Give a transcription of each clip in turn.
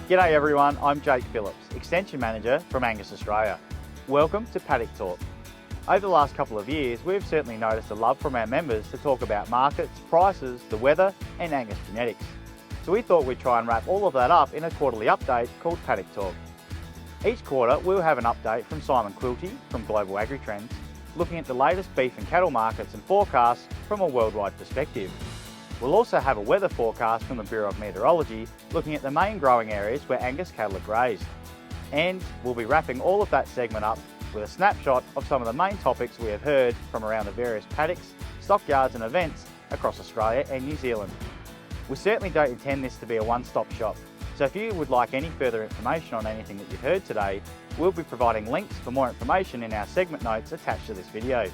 G'day everyone, I'm Jake Phillips, Extension Manager from Angus Australia. Welcome to Paddock Talk. Over the last couple of years, we've certainly noticed a love from our members to talk about markets, prices, the weather and Angus genetics. So we thought we'd try and wrap all of that up in a quarterly update called Paddock Talk. Each quarter, we'll have an update from Simon Quilty from Global Agri Trends, looking at the latest beef and cattle markets and forecasts from a worldwide perspective. We'll also have a weather forecast from the Bureau of Meteorology, looking at the main growing areas where Angus cattle are grazed. And we'll be wrapping all of that segment up with a snapshot of some of the main topics we have heard from around the various paddocks, stockyards and events across Australia and New Zealand. We certainly don't intend this to be a one-stop shop, so if you would like any further information on anything that you've heard today, we'll be providing links for more information in our segment notes attached to this video.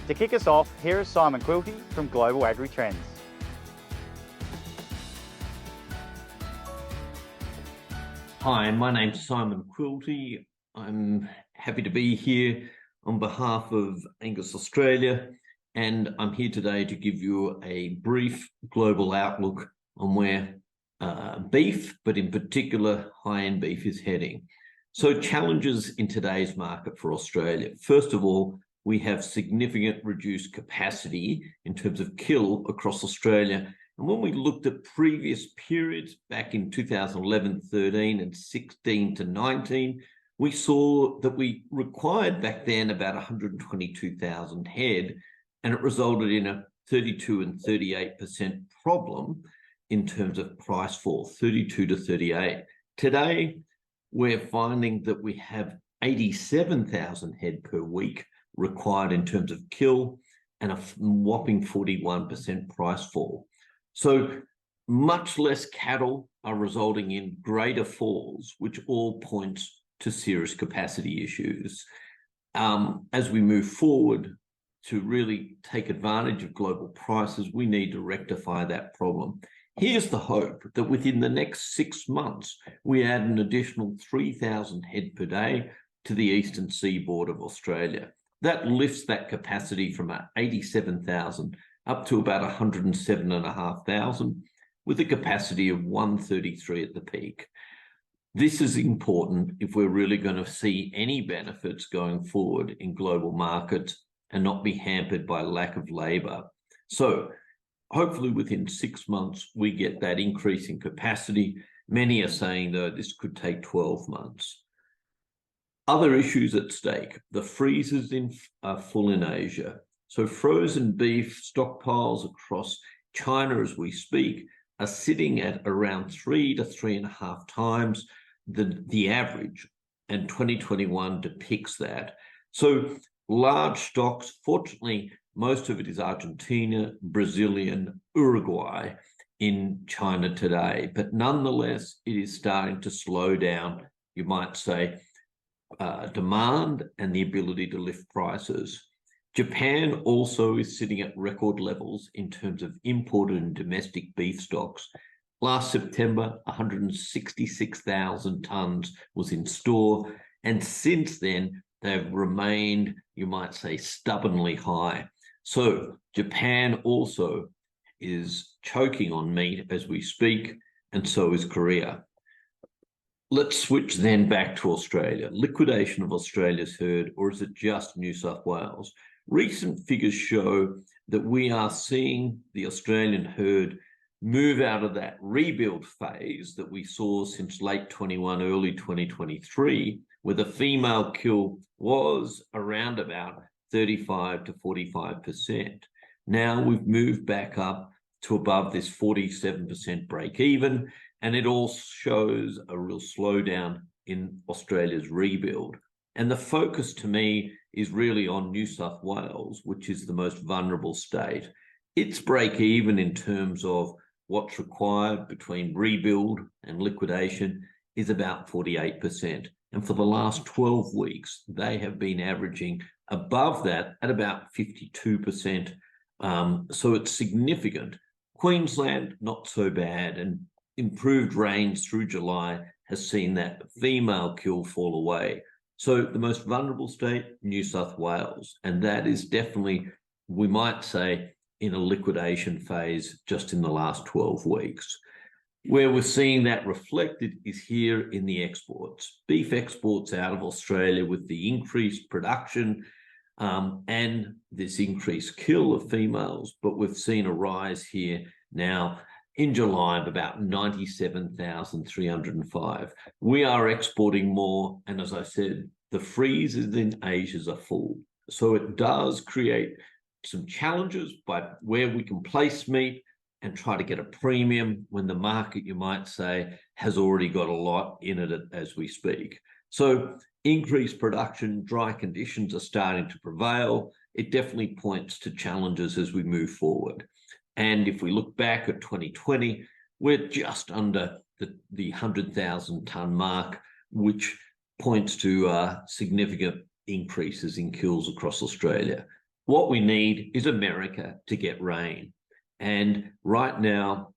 To kick us off, here is Simon Quilty from Global Agri Trends. Hi, my name's Simon Quilty. I'm happy to be here on behalf of Angus Australia, and I'm here today to give you a brief global outlook on where beef, but in particular high-end beef, is heading. So challenges in today's market for Australia. First of all, we have significant reduced capacity in terms of kill across Australia. And when we looked at previous periods back in 2011, 13 and 16 to 19, we saw that we required back then about 122,000 head, and it resulted in a 32 and 38% problem in terms of price fall, 32 to 38. Today, we're finding that we have 87,000 head per week required in terms of kill and a whopping 41% price fall. So much less cattle are resulting in greater falls, which all points to serious capacity issues. As we move forward to really take advantage of global prices, we need to rectify that problem. Here's the hope that within the next 6 months, we add an additional 3,000 head per day to the eastern seaboard of Australia. That lifts that capacity from 87,000 up to about 107,500, with a capacity of 133 at the peak. This is important if we're really going to see any benefits going forward in global markets and not be hampered by lack of labour. So hopefully within 6 months, we get that increase in capacity. Many are saying, though, this could take 12 months. Other issues at stake. The freezers are full in Asia. So frozen beef stockpiles across China as we speak are sitting at around 3 to 3.5 times the average, and 2021 depicts that. So large stocks, fortunately, most of it is Argentina, Brazilian, Uruguay in China today, but nonetheless, it is starting to slow down, you might say, demand and the ability to lift prices. Japan also is sitting at record levels in terms of imported and domestic beef stocks. Last September, 166,000 tonnes was in store, and since then, they've remained, you might say, stubbornly high. So Japan also is choking on meat as we speak, and so is Korea. Let's switch then back to Australia. Liquidation of Australia's herd, or is it just New South Wales? Recent figures show that we are seeing the Australian herd move out of that rebuild phase that we saw since late 21, early 2023, where the female kill was around about 35 to 45%. Now we've moved back up to above this 47% break even, and it all shows a real slowdown in Australia's rebuild. And the focus to me is really on New South Wales, which is the most vulnerable state. Its break even in terms of what's required between rebuild and liquidation is about 48%. And for the last 12 weeks, they have been averaging above that at about 52%. So it's significant. Queensland, not so bad, and improved rains through July has seen that female kill fall away. So the most vulnerable state, New South Wales, and that is definitely, we might say, in a liquidation phase just in the last 12 weeks. Where we're seeing that reflected is here in the exports. Beef exports out of Australia with the increased production and this increased kill of females, but we've seen a rise here now in July of about 97,305. We are exporting more, and as I said, the freezers in Asia are full. So it does create some challenges by where we can place meat and try to get a premium when the market, you might say, has already got a lot in it as we speak. So increased production, dry conditions are starting to prevail. It definitely points to challenges as we move forward. And if we look back at 2020, we're just under the 100,000 tonne mark, which points to significant increases in kills across Australia. What we need is America to get rain. And right now,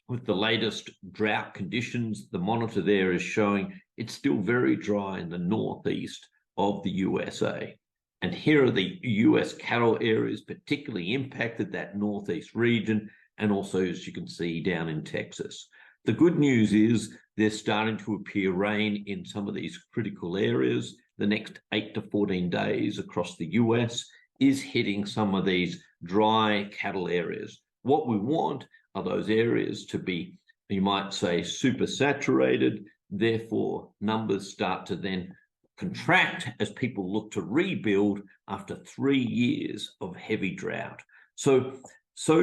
with the latest drought conditions, the monitor there is showing it's still very dry in the northeast of the USA. And here are the US cattle areas particularly impacted, that northeast region, and also, as you can see, down in Texas. The good news is there's starting to appear rain in some of these critical areas. The next 8 to 14 days across the US is hitting some of these dry cattle areas. What we want are those areas to be, you might say, super saturated. Therefore, numbers start to then contract as people look to rebuild after 3 years of heavy drought. So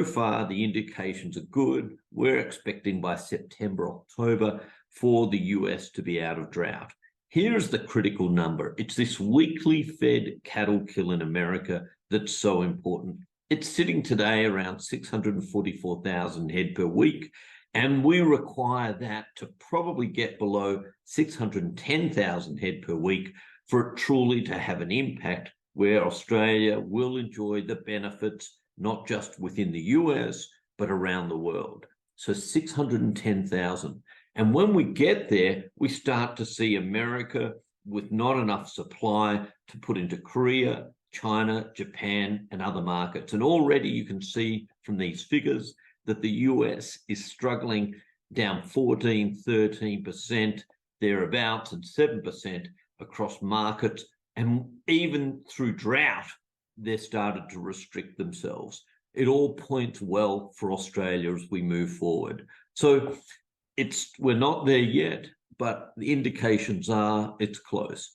far, the indications are good. We're expecting by September, October for the US to be out of drought. Here's the critical number. It's this weekly fed cattle kill in America that's so important. It's sitting today around 644,000 head per week, and we require that to probably get below 610,000 head per week for it truly to have an impact where Australia will enjoy the benefits, not just within the US, but around the world. So 610,000. And when we get there, we start to see America with not enough supply to put into Korea, China, Japan, and other markets. And already you can see from these figures that the US is struggling, down 14, 13%, thereabouts, and 7% across markets. And even through drought, they've started to restrict themselves. It all points well for Australia as we move forward. So we're not there yet, but the indications are it's close.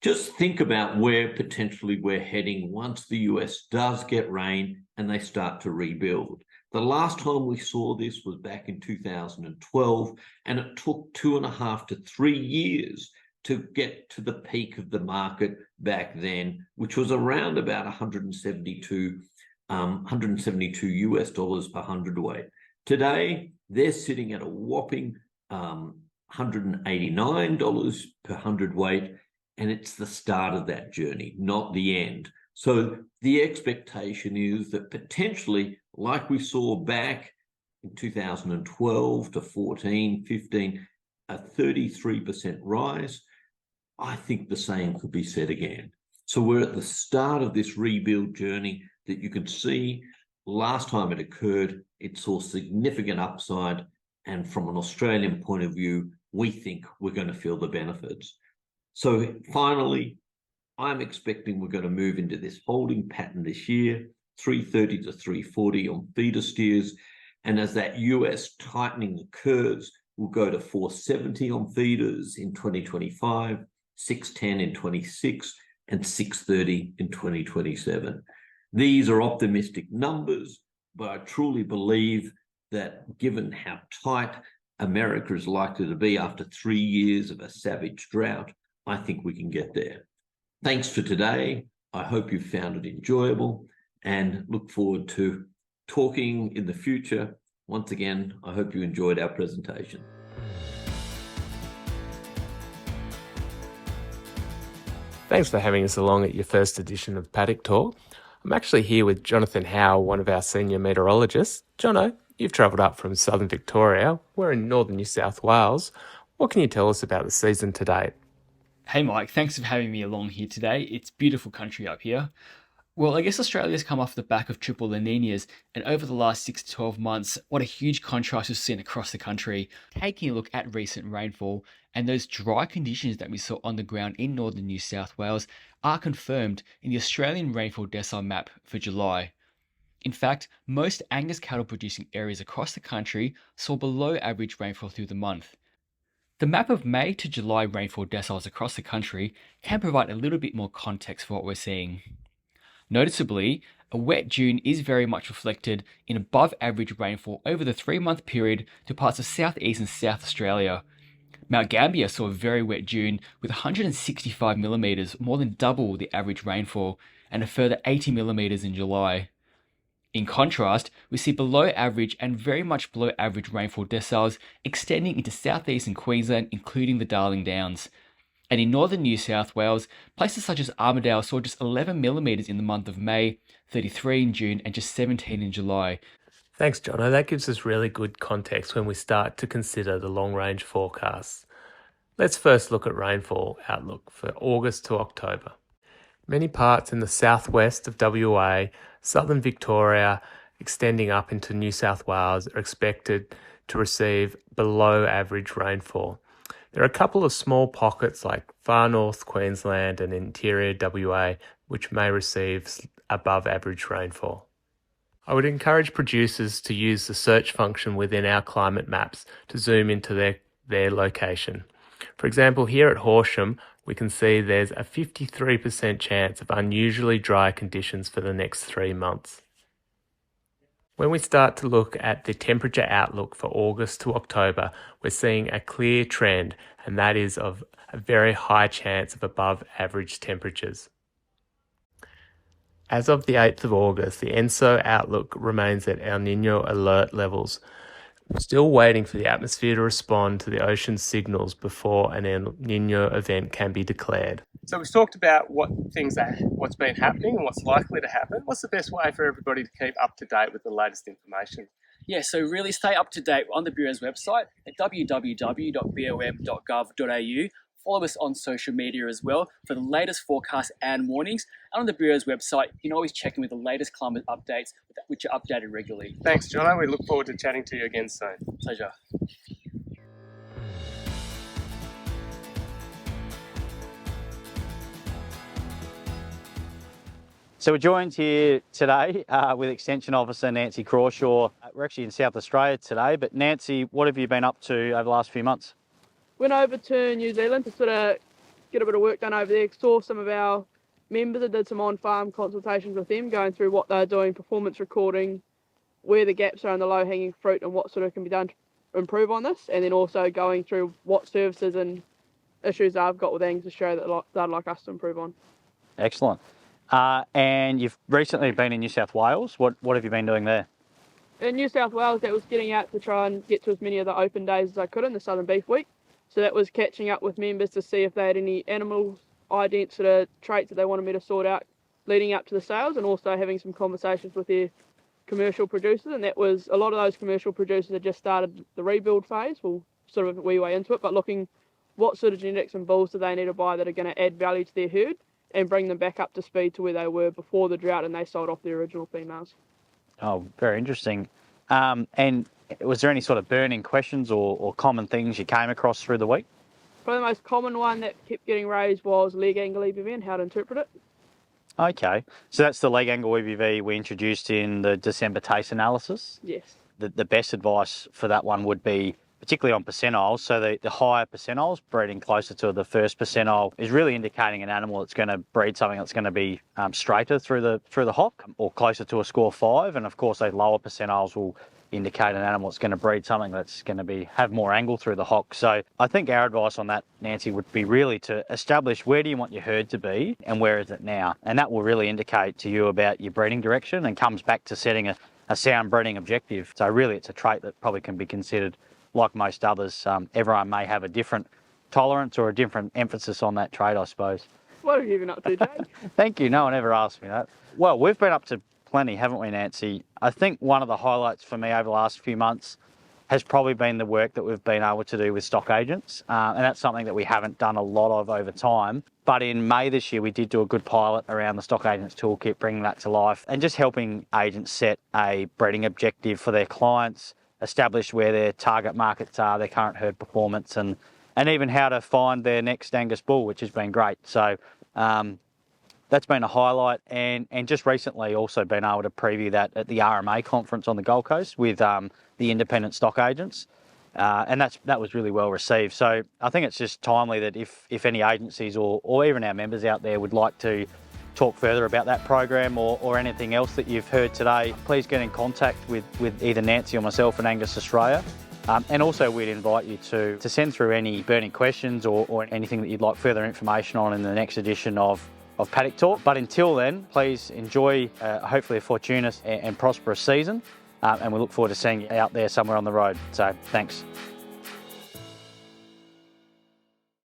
Just think about where potentially we're heading once the US does get rain and they start to rebuild. The last time we saw this was back in 2012, and it took 2.5 to 3 years to get to the peak of the market back then, which was around about 172 US dollars per hundredweight. Today, they're sitting at a whopping $189 per hundredweight, and it's the start of that journey, not the end. So the expectation is that potentially, like we saw back in 2012 to 14, 15, a 33% rise, I think the same could be said again. So we're at the start of this rebuild journey that you can see. Last time it occurred, it saw significant upside. And from an Australian point of view, we think we're going to feel the benefits. So finally, I'm expecting we're going to move into this holding pattern this year, 330 to 340 on feeder steers. And as that US tightening occurs, we'll go to 470 on feeders in 2025, 610 in 26, and 630 in 2027. These are optimistic numbers, but I truly believe that given how tight America is likely to be after 3 years of a savage drought, I think we can get there. Thanks for today. I hope you found it enjoyable and look forward to talking in the future. Once again, I hope you enjoyed our presentation. Thanks for having us along at your first edition of Paddock Talk. I'm actually here with Jonathan Howe, one of our senior meteorologists. Jono, you've travelled up from southern Victoria. We're in northern New South Wales. What can you tell us about the season to date? Hey Mike, thanks for having me along here today. It's beautiful country up here. Well, I guess Australia's come off the back of triple La Ninas, and over the last 6 to 12 months, what a huge contrast we've seen across the country. Taking a look at recent rainfall, and those dry conditions that we saw on the ground in northern New South Wales are confirmed in the Australian rainfall decile map for July. In fact, most Angus cattle producing areas across the country saw below average rainfall through the month. The map of May to July rainfall deciles across the country can provide a little bit more context for what we're seeing. Noticeably, a wet June is very much reflected in above average rainfall over the 3-month period to parts of southeast and South Australia. Mount Gambier saw a very wet June with 165 millimetres, more than double the average rainfall, and a further 80 millimetres in July. In contrast, we see below average and very much below average rainfall deciles extending into southeastern Queensland, including the Darling Downs. And in northern New South Wales, places such as Armidale saw just 11 millimetres in the month of May, 33 in June, and just 17 in July. Thanks, Jono. That gives us really good context when we start to consider the long-range forecasts. Let's first look at rainfall outlook for August to October. Many parts in the southwest of WA, southern Victoria, extending up into New South Wales are expected to receive below average rainfall. There are a couple of small pockets like far north Queensland and interior WA which may receive above average rainfall. I would encourage producers to use the search function within our climate maps to zoom into their location. For example, here at Horsham, we can see there's a 53% chance of unusually dry conditions for the next 3 months. When we start to look at the temperature outlook for August to October, we're seeing a clear trend, and that is of a very high chance of above average temperatures. As of the 8th of August, the ENSO outlook remains at El Niño alert levels. We're still waiting for the atmosphere to respond to the ocean signals before an El Niño event can be declared. So we've talked about what's been happening and what's likely to happen. What's the best way for everybody to keep up to date with the latest information? Yeah, so really stay up to date on the Bureau's website at www.bom.gov.au. Follow us on social media as well for the latest forecasts and warnings. And on the Bureau's website, you can always check in with the latest climate updates, which are updated regularly. Thanks, Jono. We look forward to chatting to you again soon. Pleasure. So we're joined here today with Extension Officer Nancy Crawshaw. We're actually in South Australia today, but Nancy, what have you been up to over the last few months? Went over to New Zealand to sort of get a bit of work done over there, saw some of our members and did some on-farm consultations with them, going through what they're doing, performance recording, where the gaps are in the low-hanging fruit and what sort of can be done to improve on this, and then also going through what services and issues I've got with Angus Australia that they'd like us to improve on. Excellent. And you've recently been in New South Wales. What have you been doing there? In New South Wales, that was getting out to try and get to as many of the open days as I could in the Southern Beef Week. So that was catching up with members to see if they had any animal ident sort of traits that they wanted me to sort out leading up to the sales, and also having some conversations with their commercial producers. And that was, a lot of those commercial producers had just started the rebuild phase, well, sort of a wee way into it, but looking what sort of genetics and bulls do they need to buy that are going to add value to their herd and bring them back up to speed to where they were before the drought and they sold off their original females. Oh, very interesting. And was there any sort of burning questions or common things you came across through the week? Probably the most common one that kept getting raised was leg angle EBV and how to interpret it. Okay, so that's the leg angle EBV we introduced in the December taste analysis? Yes. The best advice for that one would be, particularly on percentiles, so the higher percentiles, breeding closer to the first percentile, is really indicating an animal that's going to breed something that's going to be straighter through the hock, or closer to a score 5, and of course those lower percentiles will indicate an animal that's going to breed something that's going to have more angle through the hock. So I think our advice on that, Nancy, would be really to establish where do you want your herd to be and where is it now, and that will really indicate to you about your breeding direction and comes back to setting a sound breeding objective. So really it's a trait that probably can be considered like most others. Everyone may have a different tolerance or a different emphasis on that trait, I suppose. What have you been up to, Jake? Thank you. No one ever asked me that. Well, we've been up to plenty, haven't we, Nancy? I think one of the highlights for me over the last few months has probably been the work that we've been able to do with stock agents. And that's something that we haven't done a lot of over time. But in May this year, we did do a good pilot around the stock agents toolkit, bringing that to life and just helping agents set a breeding objective for their clients, establish where their target markets are, their current herd performance, and even how to find their next Angus bull, which has been great. So that's been a highlight, and just recently also been able to preview that at the RMA conference on the Gold Coast with the independent stock agents, and that was really well received. So I think it's just timely that if any agencies or even our members out there would like to talk further about that program or anything else that you've heard today, please get in contact with either Nancy or myself at Angus Australia. And also we'd invite you to send through any burning questions or anything that you'd like further information on in the next edition of Paddock Talk. But until then, please enjoy hopefully a fortuitous and prosperous season, and we look forward to seeing you out there somewhere on the road. So thanks.